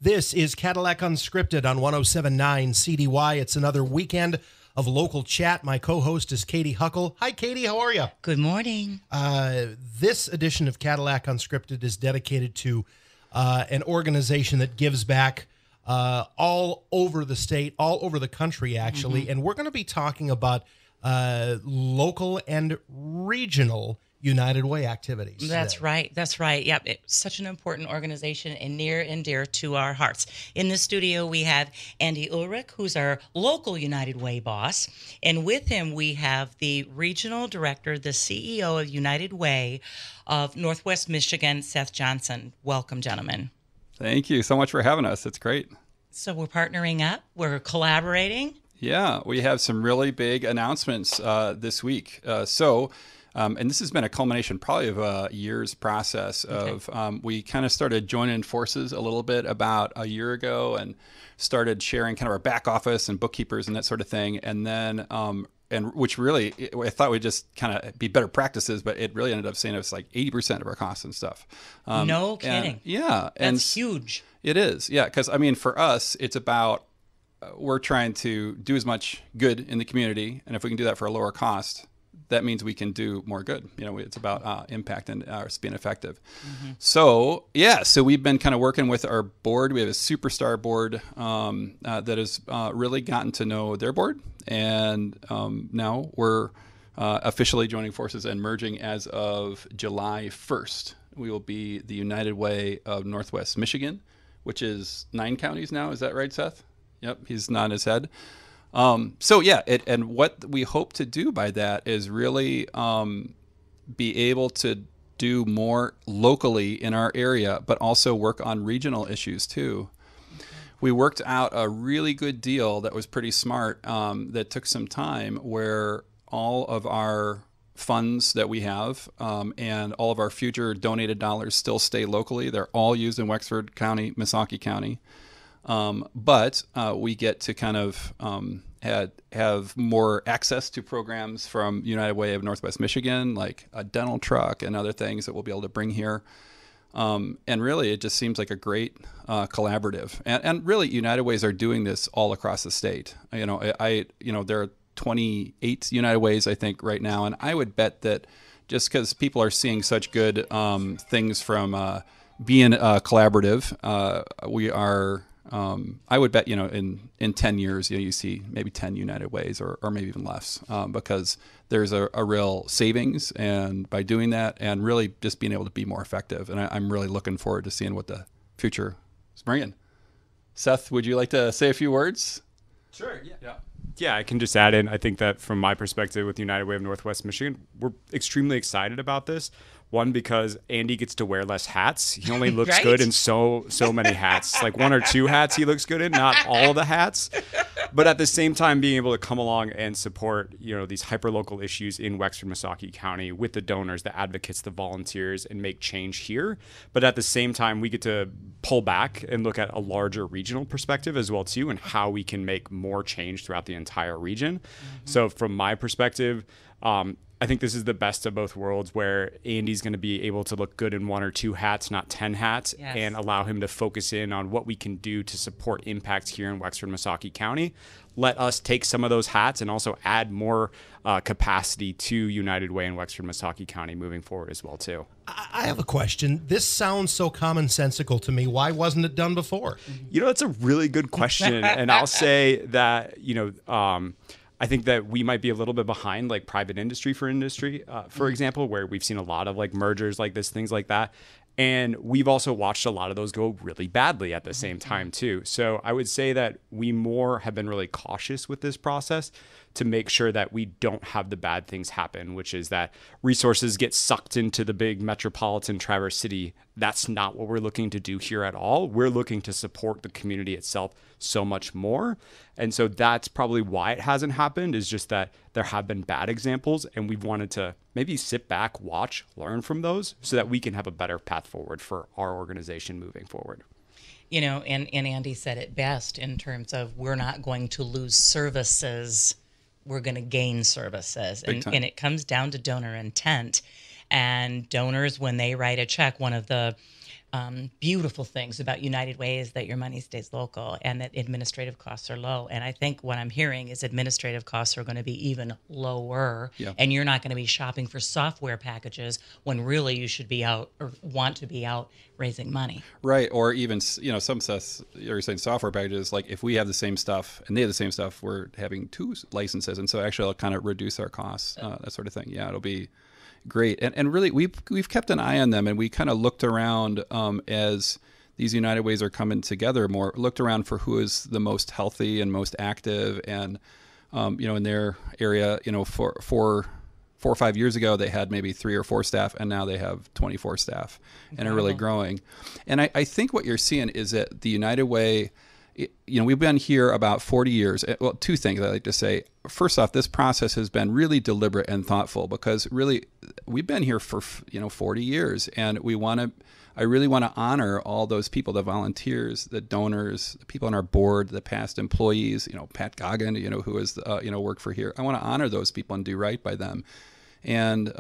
This is Cadillac Unscripted on 107.9 CDY. It's another weekend of local chat. My co-host is Katie Huckle. Hi, Katie. How are you? Good morning. This edition of Cadillac Unscripted is dedicated to an organization that gives back all over the state, all over the country, actually. And we're going to be talking about local and regional United Way activities. That's right. That's right. Yep. It's such an important organization and near and dear to our hearts. In the studio, we have Andy Ulrich, who's our local United Way boss. And with him, we have the regional director, the CEO of United Way of Northwest Michigan, Seth Johnson. Welcome, gentlemen. Thank you so much for having us. It's great. So we're partnering up. We're collaborating. Yeah, we have some really big announcements this week. And this has been a culmination probably of a year's process of, we kind of started joining forces a little bit about a year ago and started sharing kind of our back office and bookkeepers and that sort of thing. And then, and which really, I thought would just kind of be better practices, but it really ended up saying it was like 80% of our costs and stuff. No kidding. Yeah. That's huge. It is. Yeah. Because I mean, for us, it's about, we're trying to do as much good in the community. And if we can do that for a lower cost, that means we can do more good. You know, it's about impact and being effective. So, yeah, so we've been kind of working with our board. We have a superstar board that has really gotten to know their board. And now we're officially joining forces and merging as of July 1st. We will be the United Way of Northwest Michigan, which is 9 counties now. Is that right, Seth? Yep, he's nodding his head. So yeah, and what we hope to do by that is really be able to do more locally in our area, but also work on regional issues too. We worked out a really good deal that was pretty smart, that took some time, where all of our funds that we have and all of our future donated dollars still stay locally. They're all used in Wexford County, Missaukee County. But we get to kind of have more access to programs from United Way of Northwest Michigan, like a dental truck and other things that we'll be able to bring here. And really, it just seems like a great collaborative. And really, United Ways are doing this all across the state. You know, there are 28 United Ways, I think, right now. And I would bet that just because people are seeing such good things from being collaborative, we are... I would bet, in 10 years, you see maybe 10 United Ways or maybe even less, because there's a real savings and by doing that and really just being able to be more effective. And I'm really looking forward to seeing what the future is bringing. Seth, would you like to say a few words? Sure. Yeah, I can just add in. I think that from my perspective with United Way of Northwest Michigan, we're extremely excited about this. One, because Andy gets to wear less hats. He only looks Right? good in so many hats. Like 1 or 2 hats he looks good in, not all the hats. But at the same time, being able to come along and support, these hyperlocal issues in Wexford, Missaukee County with the donors, the advocates, the volunteers, and make change here. But at the same time, we get to pull back and look at a larger regional perspective as well, too, and how we can make more change throughout the entire region. So from my perspective, I think this is the best of both worlds, where Andy's going to be able to look good in 1 or 2 hats, not 10 hats, Yes. and allow him to focus in on what we can do to support impact here in Wexford, Missaukee County. Let us take some of those hats and also add more capacity to United Way in Wexford, Missaukee County moving forward as well, too. I have a question. This sounds so commonsensical to me. Why wasn't it done before? That's a really good question. And I'll say that, I think that we might be a little bit behind like private industry, for example, where we've seen a lot of like mergers like this, things like that. And we've also watched a lot of those go really badly at the same time too. So I would say that we more have been really cautious with this process to make sure that we don't have the bad things happen, which is that resources get sucked into the big metropolitan Traverse City. That's not what we're looking to do here at all. We're looking to support the community itself so much more. And so that's probably why it hasn't happened, is just that there have been bad examples, and we've wanted to maybe sit back, watch, learn from those so that we can have a better path forward for our organization moving forward. And Andy said it best in terms of we're not going to lose services. We're going to gain services. And it comes down to donor intent. And donors, when they write a check, one of the beautiful things about United Way is that your money stays local and that administrative costs are low. And I think what I'm hearing is administrative costs are going to be even lower. Yeah. And you're not going to be shopping for software packages when really you should be out or want to be out raising money. Right. Or even, some stuff, you're saying software packages, like if we have the same stuff and they have the same stuff, we're having 2 licenses. And so actually it'll kind of reduce our costs, that sort of thing. Yeah, it'll be great. And really, we've kept an eye on them, and we kind of looked around as these United Ways are coming together more, looked around for who is the most healthy and most active. And, in their area, for 4 or 5 years ago, they had maybe 3 or 4 staff, and now they have 24 staff and are really growing. And I think what you're seeing is that the United Way, we've been here about 40 years. Well, 2 things I like to say. First off, this process has been really deliberate and thoughtful, because really we've been here for 40 years, and I really want to honor all those people, the volunteers, the donors, the people on our board, the past employees, Pat Goggin, who is worked for here. I want to honor those people and do right by them. And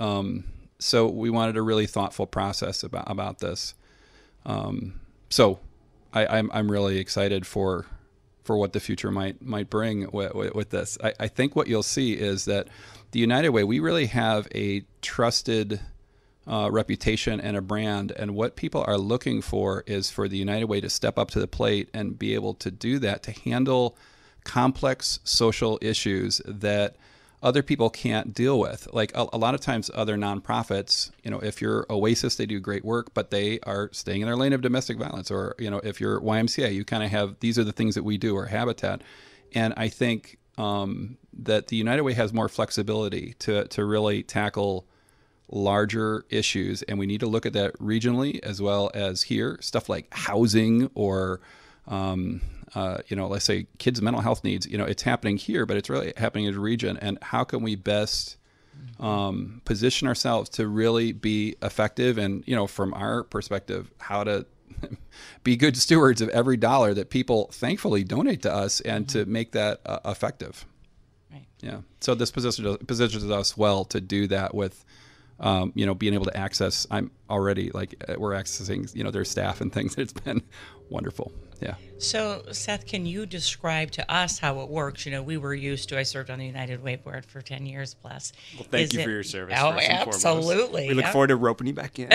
so we wanted a really thoughtful process about this. So I'm really excited for what the future might bring with this. I think what you'll see is that the United Way, we really have a trusted reputation and a brand, and what people are looking for is for the United Way to step up to the plate and be able to do that, to handle complex social issues that other people can't deal with. Like a lot of times other nonprofits, if you're Oasis, they do great work, but they are staying in their lane of domestic violence. Or, if you're YMCA, you kind of have, these are the things that we do, or Habitat. And I think that the United Way has more flexibility to really tackle larger issues. And we need to look at that regionally as well as here. Stuff like housing or let's say kids' mental health needs, it's happening here, but it's really happening in the region. And how can we best position ourselves to really be effective? And, from our perspective, how to be good stewards of every dollar that people thankfully donate to us, and to make that effective. Right. Yeah. So this positions us well to do that with, being able to access, we're accessing, their staff and things. It's been wonderful. Yeah. So, Seth, can you describe to us how it works? We were used to, I served on the United Way board for 10 years plus. Well, thank you for your service. Oh, first and absolutely. We look forward to roping you back in.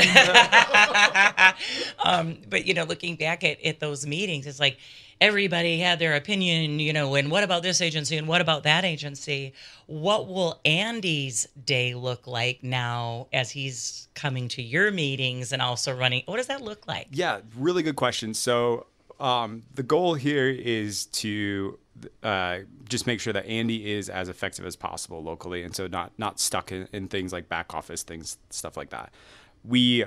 But, looking back at those meetings, it's like everybody had their opinion, and what about this agency and what about that agency? What will Andy's day look like now as he's coming to your meetings and also running? What does that look like? Yeah, really good question. So the goal here is to just make sure that Andy is as effective as possible locally, and so not stuck in things like back office things, stuff like that. We,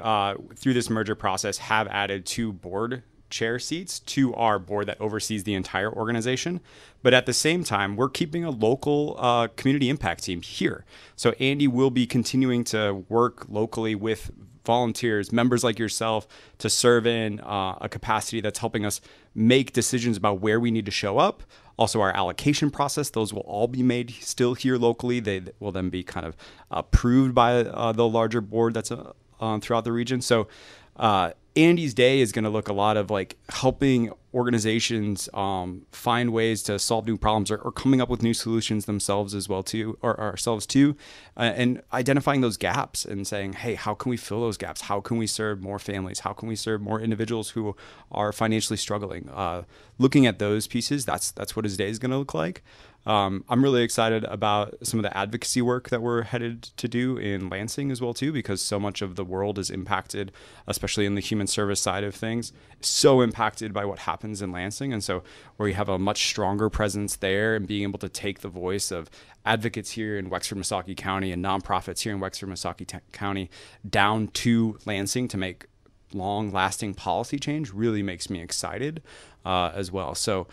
through this merger process, have added 2 board chair seats to our board that oversees the entire organization. But at the same time, we're keeping a local community impact team here. So Andy will be continuing to work locally with volunteers, members like yourself, to serve in a capacity that's helping us make decisions about where we need to show up. Also, our allocation process, those will all be made still here locally. They will then be kind of approved by the larger board that's throughout the region. So Andy's day is going to look a lot of like helping organizations find ways to solve new problems, or coming up with new solutions themselves as well too, or ourselves too, and identifying those gaps and saying, hey, how can we fill those gaps? How can we serve more families? How can we serve more individuals who are financially struggling? Looking at those pieces, that's what his day is going to look like. I'm really excited about some of the advocacy work that we're headed to do in Lansing as well too, because so much of the world is impacted, especially in the human service side of things, so impacted by what happens in Lansing. And so we have a much stronger presence there, and being able to take the voice of advocates here in Wexford-Mesaki County and nonprofits here in Wexford-Mesaki County down to Lansing to make long-lasting policy change really makes me excited as well. So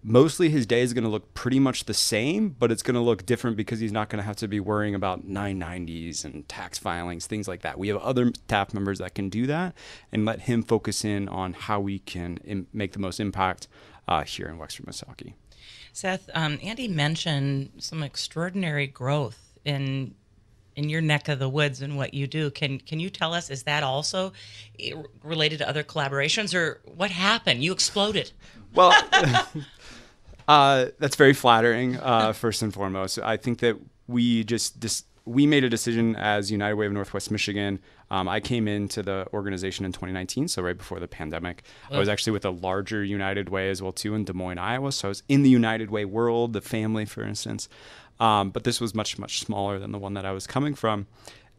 mostly his day is going to look pretty much the same, but it's going to look different because he's not going to have to be worrying about 990s and tax filings, things like that. We have other staff members that can do that, and let him focus in on how we can make the most impact here in Wexford-Mesaki. Seth, Andy mentioned some extraordinary growth in in your neck of the woods and what you do. Can you tell us, is that also related to other collaborations, or what happened? You exploded. Well, that's very flattering, first and foremost. I think that we made a decision as United Way of Northwest Michigan. I came into the organization in 2019, so right before the pandemic. I was actually with a larger United Way as well, too, in Des Moines, Iowa. So I was in the United Way world, the family, for instance. But this was much, much smaller than the one that I was coming from.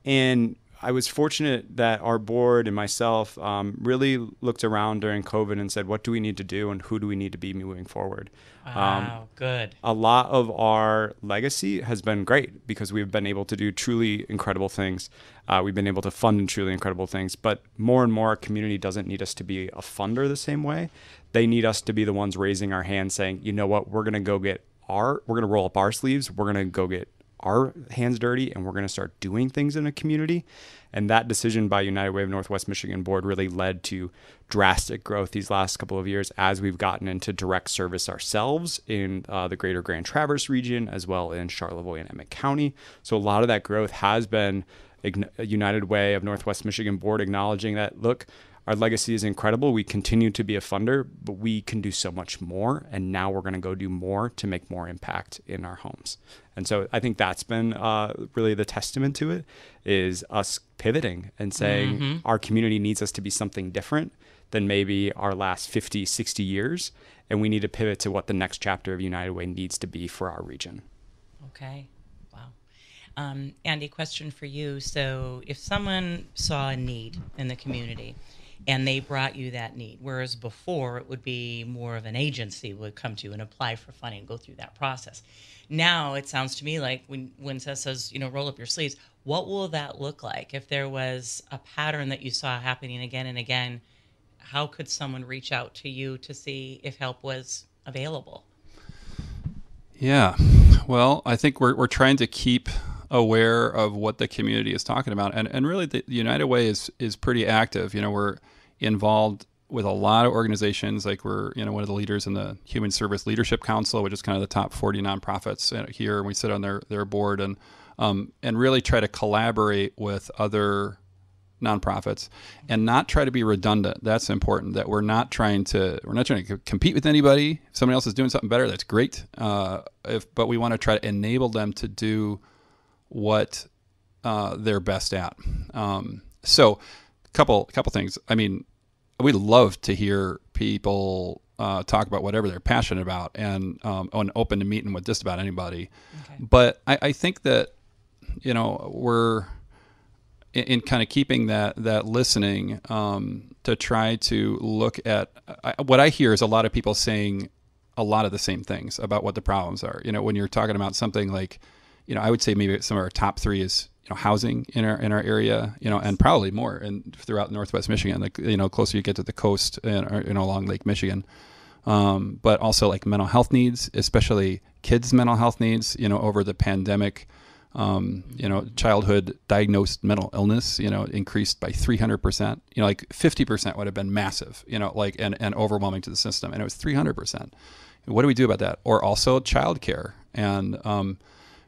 And I was fortunate that our board and myself really looked around during COVID and said, what do we need to do and who do we need to be moving forward? Wow, good. A lot of our legacy has been great because we've been able to do truly incredible things. We've been able to fund truly incredible things, but more and more our community doesn't need us to be a funder the same way. They need us to be the ones raising our hands saying, you know what, we're going to roll up our sleeves. We're going to go get our hands dirty and we're going to start doing things in a community. And that decision by United Way of Northwest Michigan board really led to drastic growth these last couple of years as we've gotten into direct service ourselves in the greater Grand Traverse region, as well in Charlevoix and Emmett County. So a lot of that growth has been United Way of Northwest Michigan board acknowledging that, look, our legacy is incredible. We continue to be a funder, but we can do so much more. And now we're going to go do more to make more impact in our homes. And so I think that's been really the testament to it, is us pivoting and saying our community needs us to be something different than maybe our last 50, 60 years. And we need to pivot to what the next chapter of United Way needs to be for our region. Okay. Wow. Andy, question for you. So if someone saw a need in the community and they brought you that need, whereas before it would be more of an agency would come to you and apply for funding and go through that process. Now it sounds to me like when Seth says, roll up your sleeves, what will that look like? If there was a pattern that you saw happening again and again, how could someone reach out to you to see if help was available? Yeah, well, I think we're trying to keep aware of what the community is talking about, and really the United Way is pretty active. We're involved with a lot of organizations. Like we're one of the leaders in the Human Service Leadership Council, which is kind of the top 40 nonprofits here, and we sit on their board and really try to collaborate with other nonprofits and not try to be redundant. That's important, that we're not trying to compete with anybody. If somebody else is doing something better, that's great. But we want to try to enable them to do what they're best at. So couple things. I mean, we love to hear people talk about whatever they're passionate about and open to meeting with just about anybody. Okay. But I think that, we're in kind of keeping that listening to try to look at what I hear is a lot of people saying a lot of the same things about what the problems are. When you're talking about something like, I would say maybe some of our top three is housing in our area, and probably more and throughout Northwest Michigan, like closer you get to the coast and along Lake Michigan, but also like mental health needs, especially kids' mental health needs. Over the pandemic, childhood diagnosed mental illness, increased by 300%. Like 50% would have been massive, and overwhelming to the system, and it was 300%. What do we do about that? Or also childcare, and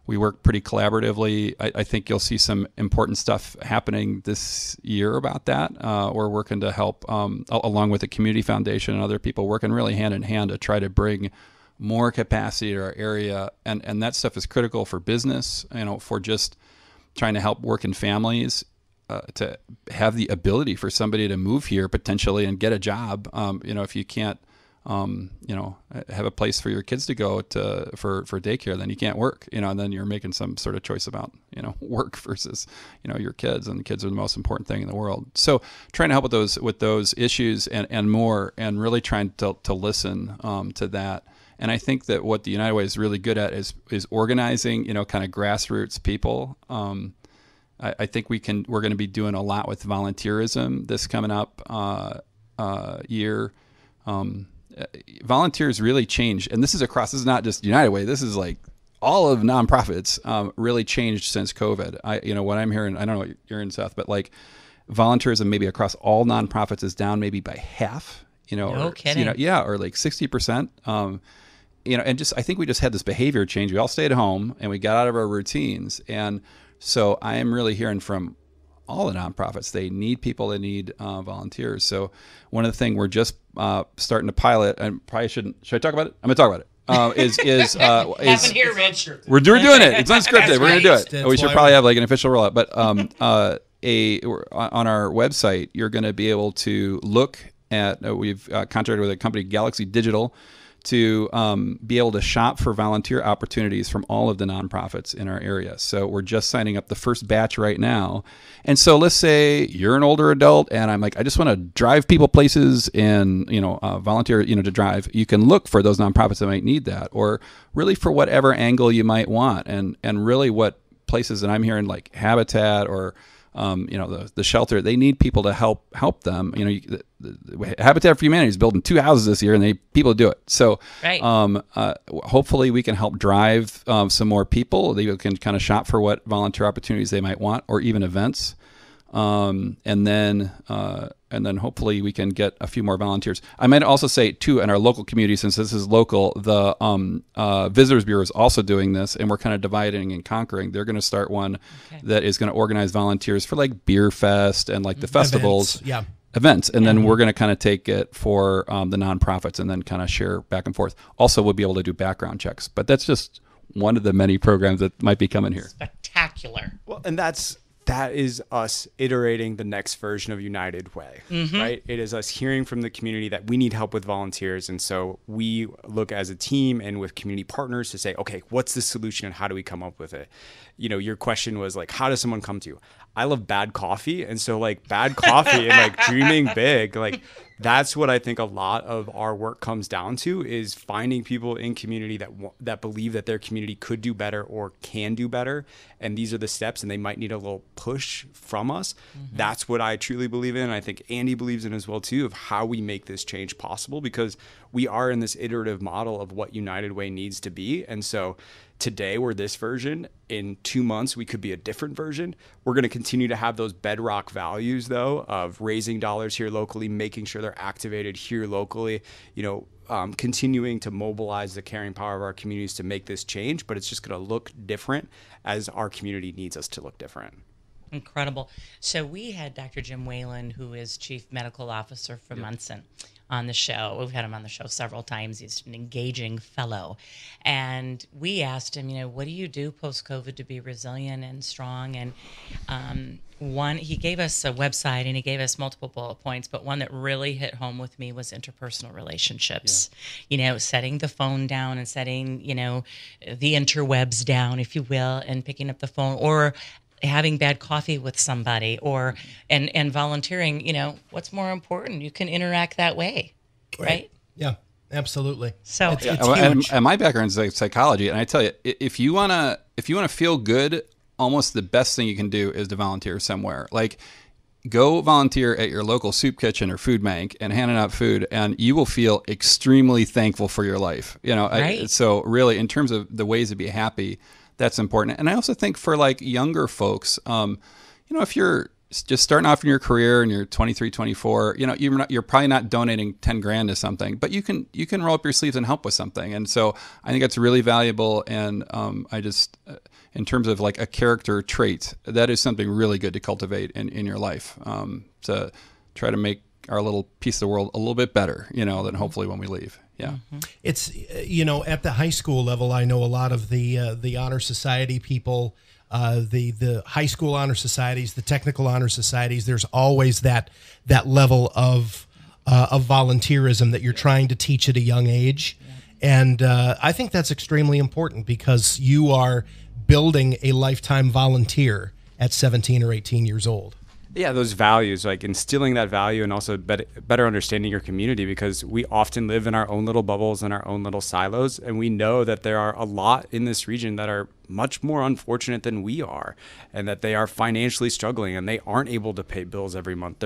we work pretty collaboratively. I think you'll see some important stuff happening this year about that. We're working to help, along with the Community Foundation and other people, working really hand in hand to try to bring more capacity to our area. And that stuff is critical for business, for just trying to help working families to have the ability for somebody to move here potentially and get a job. If you can't, have a place for your kids to go to for daycare, then you can't work, and then you're making some sort of choice about, work versus, your kids, and the kids are the most important thing in the world. So trying to help with those issues and more, and really trying to listen to that. And I think that what the United Way is really good at is organizing, kind of grassroots people. I think we're going to be doing a lot with volunteerism this coming up year. Volunteers really change, and this is not just United Way. This is like all of nonprofits really changed since COVID. What I'm hearing, I don't know what you're hearing, Seth, but like volunteerism maybe across all nonprofits is down maybe by half. No kidding. Or like 60%. And just I think we just had this behavior change. We all stayed home and we got out of our routines, and So I am really hearing from all the nonprofits. They need people, they need volunteers. So one of the things we're just starting to pilot, and probably should I talk about it? I'm going to talk about it. Happen here, Rich. We're doing it. It's unscripted. We're going to do it. That's We should why probably have like an official rollout. But on our website, you're going to be able to look at. We've contracted with a company, Galaxy Digital, to be able to shop for volunteer opportunities from all of the nonprofits in our area. So we're just signing up the first batch right now. And so let's say you're an older adult and I'm like, I just want to drive people places and, volunteer, to drive. You can look for those nonprofits that might need that, or really for whatever angle you might want. And really what places that I'm hearing, like Habitat or the shelter, they need people to help them. The Habitat for Humanity is building 2 houses this year, and people do it. So, right. Hopefully, we can help drive some more people. They can kind of shop for what volunteer opportunities they might want, or even events. And then hopefully we can get a few more volunteers. I might also say too, in our local community, since this is local, the Visitors Bureau is also doing this, and we're kind of dividing and conquering. They're going to start one that is going to organize volunteers for like Beer Fest and like the festivals, events, and then we're going to kind of take it for the nonprofits and then kind of share back and forth. Also, we'll be able to do background checks, but that's just one of the many programs that might be coming here. Spectacular. Well, and that is us iterating the next version of United Way, right? It is us hearing from the community that we need help with volunteers. And so we look as a team and with community partners to say, okay, what's the solution and how do we come up with it? Your question was like, how does someone come to you? I love bad coffee. And so like bad coffee and like dreaming big, like that's what I think a lot of our work comes down to, is finding people in community that believe that their community could do better or can do better. And these are the steps, and they might need a little push from us. That's what I truly believe in. I think Andy believes in as well too, of how we make this change possible, because we are in this iterative model of what United Way needs to be. And so today we're this version. In 2 months, we could be a different version. We're going to continue to have those bedrock values, though, of raising dollars here locally, making sure they're activated here locally, continuing to mobilize the caring power of our communities to make this change. But it's just going to look different as our community needs us to look different. Incredible. So we had Dr. Jim Whalen, who is Chief Medical Officer for Munson, on the show. We've had him on the show several times. He's an engaging fellow. And we asked him, what do you do post-COVID to be resilient and strong? And he gave us a website and he gave us multiple bullet points, but one that really hit home with me was interpersonal relationships. Setting the phone down and setting, the interwebs down, if you will, and picking up the phone, or having bad coffee with somebody, or and volunteering. What's more important? You can interact that way, right? Yeah, absolutely. So it's huge. And my background is like psychology, and I tell you, if you wanna feel good, almost the best thing you can do is to volunteer somewhere. Like, go volunteer at your local soup kitchen or food bank and handing out food, and you will feel extremely thankful for your life. Right. So really, in terms of the ways to be happy, that's important. And I also think for like younger folks, if you're just starting off in your career and you're 23, 24, you're probably not donating 10 grand to something, but you can roll up your sleeves and help with something. And so I think that's really valuable. And in terms of like a character trait, that is something really good to cultivate in your life, to try to make our little piece of the world a little bit better, than hopefully when we leave. Yeah. It's, at the high school level, I know a lot of the honor society people, the high school honor societies, the technical honor societies. There's always that level of volunteerism that you're trying to teach at a young age. And I think that's extremely important, because you are building a lifetime volunteer at 17 or 18 years old. Yeah, those values, like instilling that value, and also better understanding your community, because we often live in our own little bubbles and our own little silos. And we know that there are a lot in this region that are much more unfortunate than we are, and that they are financially struggling and they aren't able to pay bills every month.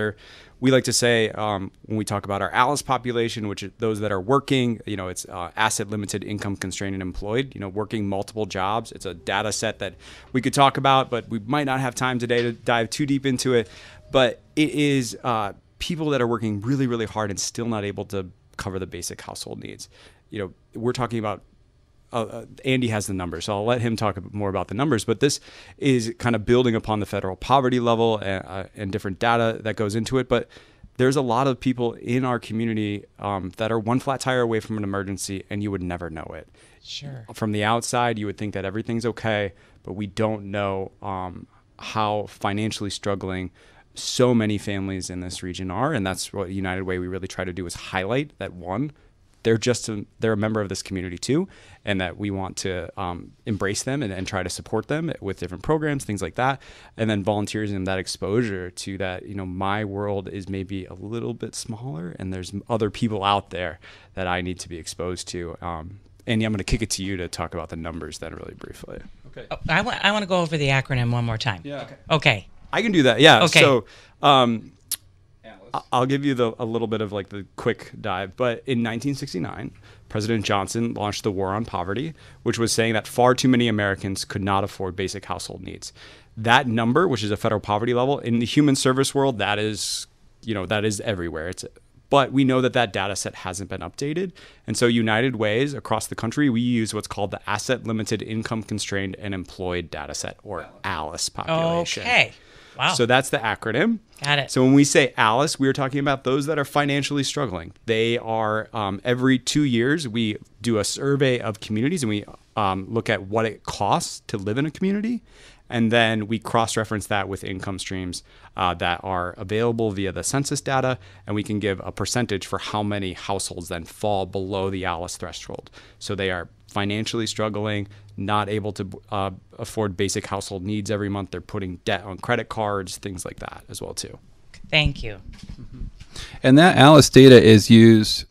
We like to say, when we talk about our ALICE population, which is those that are working, it's asset limited, income constrained, and employed, working multiple jobs. It's a data set that we could talk about, but we might not have time today to dive too deep into it. But it is people that are working really, really hard and still not able to cover the basic household needs. We're talking about Andy has the numbers, so I'll let him talk more about the numbers. But this is kind of building upon the federal poverty level and different data that goes into it. But there's a lot of people in our community that are one flat tire away from an emergency, and you would never know it. Sure. From the outside, you would think that everything's okay, but we don't know how financially struggling so many families in this region are. And that's what United Way we really try to do, is highlight that, one, they're a member of this community too, and that we want to embrace them and try to support them with different programs, things like that. And then volunteerism, that exposure to that, my world is maybe a little bit smaller, and there's other people out there that I need to be exposed to. Andy, I'm going to kick it to you to talk about the numbers then really briefly. Okay. Oh, I want to go over the acronym one more time. Yeah. Okay. I can do that. Yeah. Okay. So I'll give you a little bit of like the quick dive. But in 1969, President Johnson launched the War on Poverty, which was saying that far too many Americans could not afford basic household needs. That number, which is a federal poverty level, in the human service world, that is everywhere. But we know that data set hasn't been updated. And so United Ways across the country, we use what's called the Asset Limited Income Constrained and Employed Data Set, or ALICE population. Okay. Wow. So that's the acronym. Got it. So when we say ALICE, we're talking about those that are financially struggling. They are, every 2 years, we do a survey of communities, and we look at what it costs to live in a community. And then we cross-reference that with income streams that are available via the census data, and we can give a percentage for how many households then fall below the ALICE threshold. So they are financially struggling, not able to afford basic household needs every month. They're putting debt on credit cards, things like that as well too. Thank you. And that ALICE data is used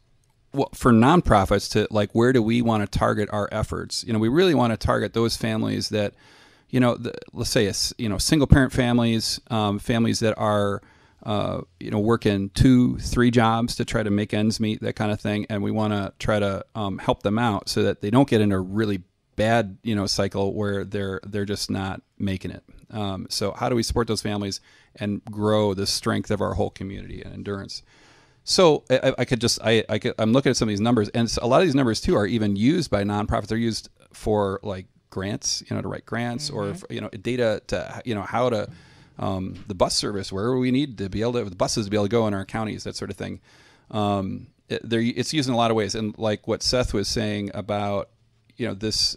for nonprofits to, like, where do we want to target our efforts? We really want to target those families that, let's say, single parent families, families that are, working 2-3 jobs to try to make ends meet, that kind of thing. And we want to try to help them out so that they don't get into a really bad, cycle where they're just not making it. So how do we support those families and grow the strength of our whole community and endurance? So I'm looking at some of these numbers, and a lot of these numbers too are even used by nonprofits. They're used for like grants, to write grants, mm-hmm. or data to how to the bus service, where we need to be able to the buses to be able to go in our counties, that sort of thing. It's used in a lot of ways, and like what Seth was saying about this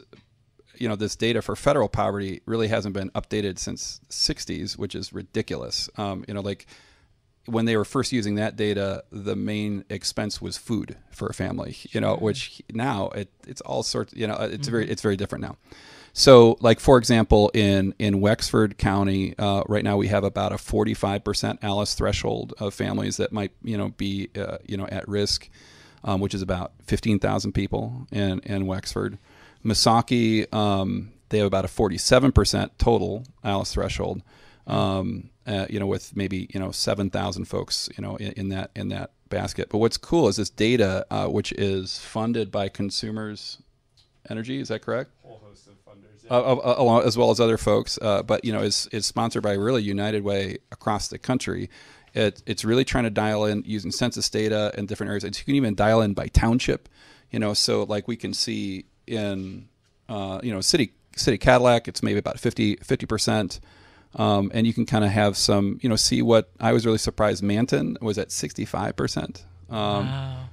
data for federal poverty really hasn't been updated since the 60s, which is ridiculous. Like when they were first using that data, the main expense was food for a family, which now it's all sorts, it's mm-hmm. it's very different now. So like, for example, in Wexford County, right now we have about a 45% ALICE threshold of families that might, be, at risk, which is about 15,000 people in Wexford. Missaukee, they have about a 47% total ALICE threshold. With maybe 7,000 folks in that basket. But what's cool is this data, which is funded by Consumers Energy. Is that correct? Whole host of funders, yeah. As well as other folks. But is sponsored by really United Way across the country. It's really trying to dial in using census data in different areas. And you can even dial in by township. So like we can see in city Cadillac, it's maybe about 50%. And you can kind of have some, see what I was really surprised. Manton was at 65%. Wow.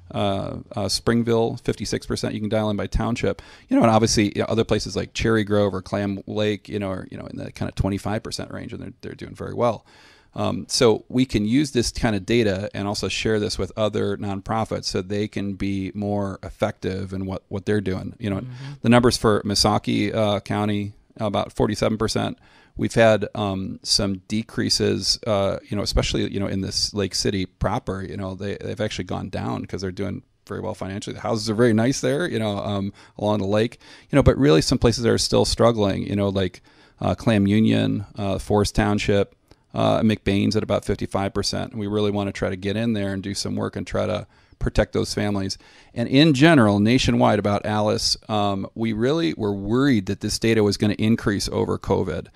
Springville, 56%. You can dial in by township. And obviously other places like Cherry Grove or Clam Lake, are in the kind of 25% range, and they're doing very well. So we can use this kind of data and also share this with other nonprofits so they can be more effective in what they're doing. Mm-hmm. The numbers for Missaukee County, about 47%. We've had some decreases, especially in this Lake City proper. They've actually gone down because they're doing very well financially. The houses are very nice there, along the lake. But really some places that are still struggling. Like Clam Union, Forest Township, McBain's at about 55%. And we really want to try to get in there and do some work and try to protect those families. And in general, nationwide about ALICE, we really were worried that this data was going to increase over COVID.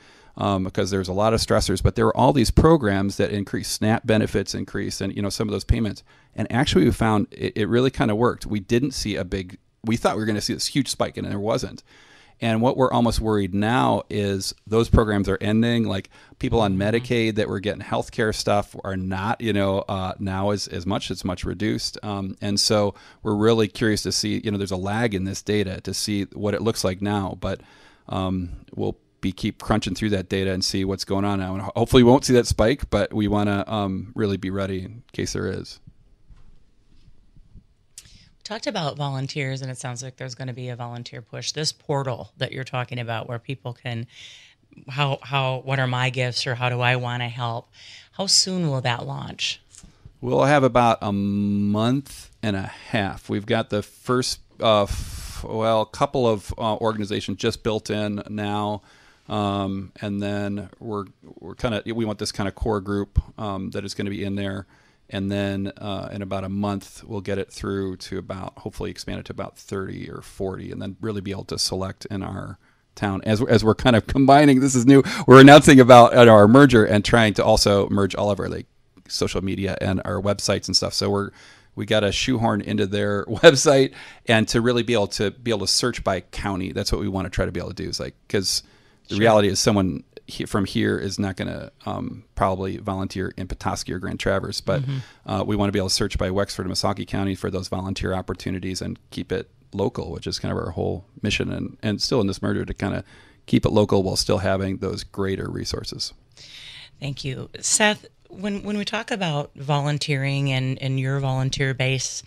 Because there's a lot of stressors, but there were all these programs that increased, SNAP benefits increased, and some of those payments. And actually, we found it really kind of worked. We didn't see a big we thought we were going to see this huge spike, and there wasn't. And what we're almost worried now is those programs are ending. Like people on Medicaid that were getting healthcare stuff are not, now as much. It's much reduced. And so we're really curious to see, there's a lag in this data to see what it looks like now. But we'll keep crunching through that data and see what's going on now. And hopefully we won't see that spike, but we want to really be ready in case there is. Talked about volunteers, and it sounds like there's going to be a volunteer push. This portal that you're talking about, where people can, what are my gifts, or how do I want to help? How soon will that launch? We'll have about a month and a half. We've got the first, couple of organizations just built in now, and then we want this kind of core group that is going to be in there. And then in about a month, we'll get it through to hopefully expand it to about 30 or 40, and then really be able to select in our town. As we're kind of combining, this is new, we're announcing about our merger and trying to also merge all of our social media and our websites and stuff. So we got to shoehorn into their website, and to really be able to search by county. That's what we want to try to be able to do, is because the reality is someone from here is not going to probably volunteer in Petoskey or Grand Traverse, but we want to be able to search by Wexford and Missaukee County for those volunteer opportunities and keep it local, which is kind of our whole mission, and still in this merger to kind of keep it local while still having those greater resources. Thank you. Seth, when we talk about volunteering and your volunteer base,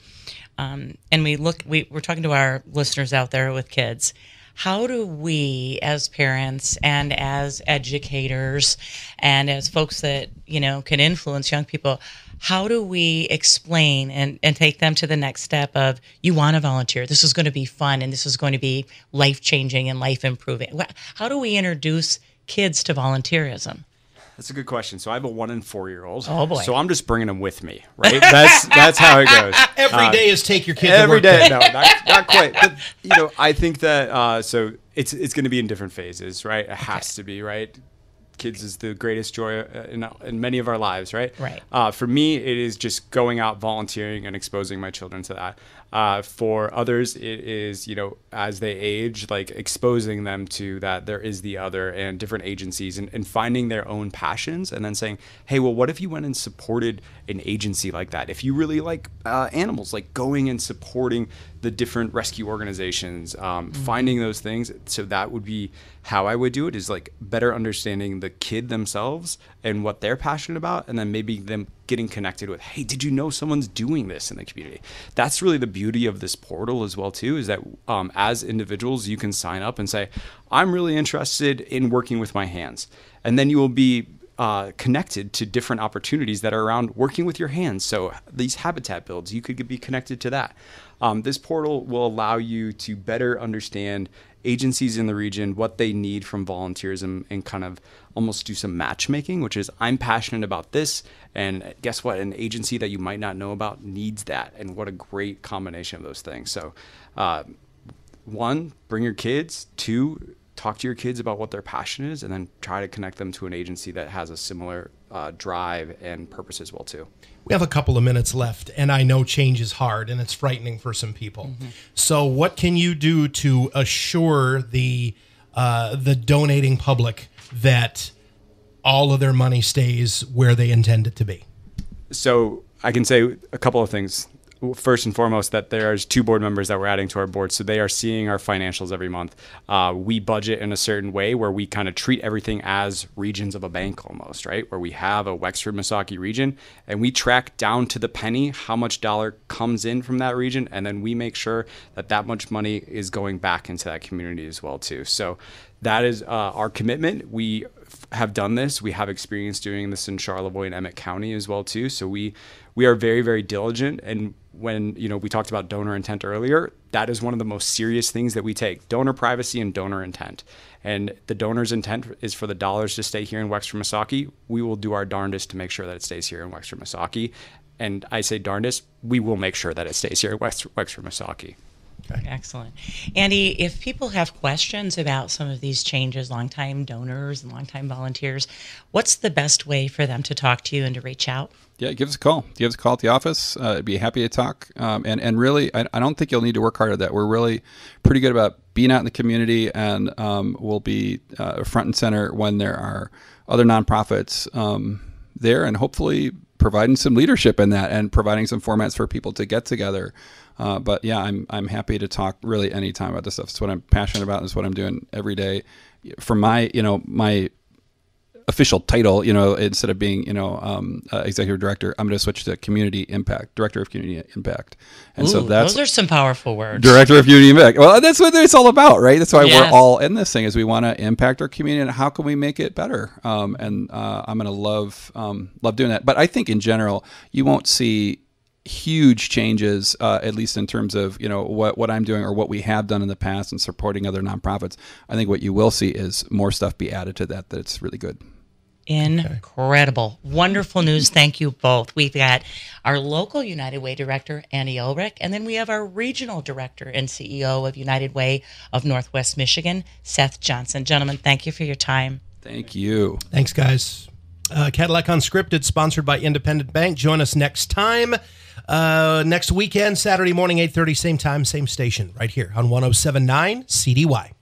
and we're talking to our listeners out there with kids, how do we, as parents and as educators and as folks that, can influence young people, how do we explain and take them to the next step of, you want to volunteer, this is going to be fun, and this is going to be life-changing and life-improving? How do we introduce kids to volunteerism? That's a good question. So I have a 1 and 4-year-old. Oh boy! So I'm just bringing them with me, right? That's how it goes. Every day is take your kids every to work. day. No, not quite. But I think that so it's going to be in different phases, right? It has to be, right? Kids is the greatest joy in many of our lives, right? Right. For me, it is just going out volunteering and exposing my children to that. For others, it is, as they age, exposing them to that there is the other and different agencies, and finding their own passions, and then saying, hey, well, what if you went and supported an agency like that? If you really like animals, going and supporting the different rescue organizations, finding those things. So that would be how I would do it, is better understanding the kid themselves and what they're passionate about, and then maybe them getting connected with, hey, did you know someone's doing this in the community? That's really the beauty of this portal as well too, is that as individuals, you can sign up and say, I'm really interested in working with my hands. And then you will be connected to different opportunities that are around working with your hands. So these habitat builds, you could be connected to that. This portal will allow you to better understand agencies in the region, what they need from volunteers, and kind of almost do some matchmaking, which is, I'm passionate about this, and guess what? An agency that you might not know about needs that, and what a great combination of those things. So 1, bring your kids. 2, talk to your kids about what their passion is, and then try to connect them to an agency that has a similar drive and purpose as well too. We have a couple of minutes left, and I know change is hard and it's frightening for some people. So what can you do to assure the donating public that all of their money stays where they intend it to be? So I can say a couple of things. First and foremost, that there's 2 board members that we're adding to our board, so they are seeing our financials every month. We budget in a certain way where we kind of treat everything as regions of a bank almost, right? Where we have a Wexford Missaukee region, and we track down to the penny how much dollar comes in from that region, and then we make sure that that much money is going back into that community as well too. So that is our commitment. We have done this. We have experience doing this in Charlevoix and Emmett County as well too. So we are very, very diligent. And when we talked about donor intent earlier, that is one of the most serious things that we take: donor privacy and donor intent. And the donor's intent is for the dollars to stay here in Wexford Missaukee. We will do our darndest to make sure that it stays here in Wexford Missaukee. And I say darndest, we will make sure that it stays here in Wexford Missaukee. Okay. Excellent. Andy, if people have questions about some of these changes, longtime donors and longtime volunteers, what's the best way for them to talk to you and to reach out? Yeah, give us a call. Give us a call at the office. I'd be happy to talk. And really, I don't think you'll need to work hard at that. We're really pretty good about being out in the community, and we'll be front and center when there are other nonprofits there, and hopefully providing some leadership in that and providing some formats for people to get together. But yeah, I'm happy to talk really anytime about this stuff. It's what I'm passionate about. It's what I'm doing every day. For my, my official title, instead of being, executive director, I'm going to switch to community impact, director of community impact. And Ooh, so those are some powerful words. Director of community impact. Well, that's what it's all about, right? That's why Yes. we're all in this thing, is we want to impact our community, and how can we make it better? I'm going to love doing that. But I think in general, you won't see huge changes, at least in terms of what I'm doing or what we have done in the past and supporting other nonprofits. I think what you will see is more stuff be added to that. That's really good. Incredible. Wonderful news. Thank you both. We've got our local United Way director, Andy Ulrich, and then we have our regional director and CEO of United Way of Northwest Michigan, Seth Johnson. Gentlemen, thank you for your time. Thank you. Thanks, guys. Cadillac Unscripted, sponsored by Independent Bank. Join us next time. Next weekend, Saturday morning, 8:30, same time, same station, right here on 107.9 CDY.